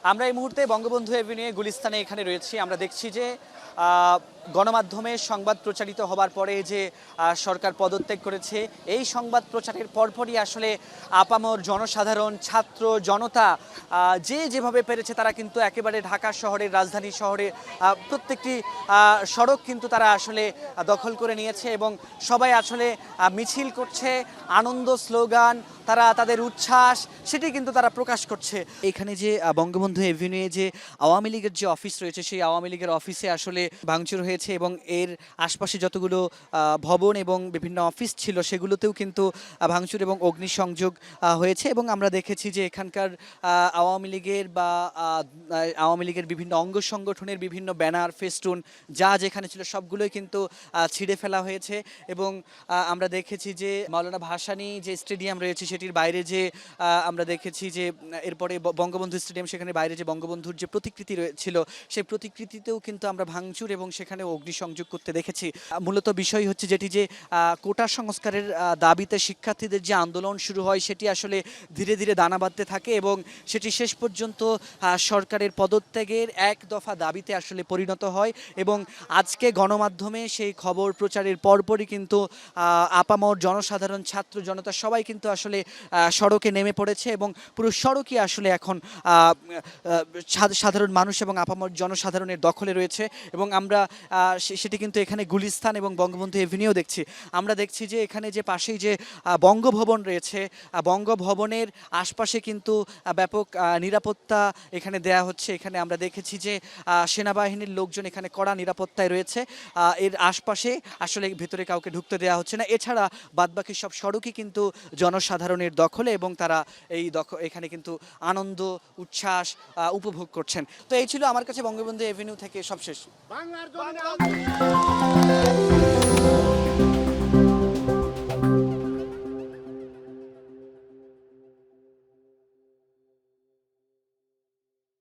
আমরা এই মুহূর্তে বঙ্গবন্ধু এভিনিউ গুলিস্তানে এখানে রয়েছি। আমরা দেখছি যে গণমাধ্যমে সংবাদ প্রচারিত হবার পরে যে সরকার পদত্যাগ করেছে, এই সংবাদ প্রচারের পরপরই আসলে আপামর জনসাধারণ, ছাত্র জনতা যে যেভাবে পেরেছে তারা কিন্তু একেবারে ঢাকা শহরের, রাজধানী শহরে প্রত্যেকটি সড়ক কিন্তু তারা আসলে দখল করে নিয়েছে এবং সবাই আসলে মিছিল করছে, আনন্দ স্লোগান, তারা তাদের উচ্ছ্বাস সেটি কিন্তু তারা প্রকাশ করছে। এখানে যে বঙ্গবন্ধু এভিনিউয়ে যে আওয়ামী লীগের যে অফিস রয়েছে, সেই আওয়ামী লীগের অফিসে আসলে ভাঙচুর হয়েছে এবং এর আশপাশে যতগুলো ভবন এবং বিভিন্ন অফিস ছিল সেগুলোতেও কিন্তু ভাঙচুর এবং অগ্নিসংযোগ হয়েছে এবং আমরা দেখেছি যে এখানকার আওয়ামী লীগের বা আওয়ামী লীগের বিভিন্ন অঙ্গ সংগঠনের বিভিন্ন ব্যানার, ফেস্টুন যা যেখানে ছিল সবগুলোই কিন্তু ছিঁড়ে ফেলা হয়েছে এবং আমরা দেখেছি যে মাওলানা ভাসানী যে স্টেডিয়াম রয়েছে সেটির বাইরে যে আমরা দেখেছি যে এরপরে বঙ্গবন্ধু স্টেডিয়াম, সেখানে বাইরে যে বঙ্গবন্ধুর যে প্রতিকৃতি ছিল সেই প্রতিকৃতিতেও কিন্তু আমরা ভাঙচুর এবং সেখানে অগ্নিসংযোগ করতে দেখেছি। মূলত বিষয় হচ্ছে যেটি যে কোটা সংস্কারের দাবিতে শিক্ষার্থীদের যে আন্দোলন শুরু হয় সেটি আসলে ধীরে ধীরে দানা বাঁধতে থাকে এবং সেটি শেষ পর্যন্ত সরকারের পদত্যাগের এক দফা দাবিতে আসলে পরিণত হয় এবং আজকে গণমাধ্যমে সেই খবর প্রচারের পরপরই কিন্তু আপামর জনসাধারণ, ছাত্র জনতা সবাই কিন্তু আসলে সড়কে নেমে পড়েছে এবং পুরো সড়কই আসলে এখন সাধারণ মানুষ এবং আপামর জনসাধারণের দখলে রয়েছে এবং আমরা সেটি কিন্তু এখানে গুলিস্তান এবং বঙ্গবন্ধু এভিনিউ দেখছি। আমরা দেখছি যে এখানে যে পাশেই যে বঙ্গভবন রয়েছে, বঙ্গভবনের আশপাশে কিন্তু ব্যাপক নিরাপত্তা এখানে দেয়া হচ্ছে। এখানে আমরা দেখেছি যে সেনাবাহিনীর লোকজন এখানে কড়া নিরাপত্তায় রয়েছে। এর আশপাশে আসলে ভেতরে কাউকে ঢুকতে দেওয়া হচ্ছে না। এছাড়া বাদবাকি সব সড়কই কিন্তু জনসাধারণের দখলে এবং তারা এখানে কিন্তু আনন্দ উচ্ছ্বাস উপভোগ করছেন। তো এই ছিল আমার কাছে বঙ্গবন্ধু এভিনিউ থেকে সবশেষ।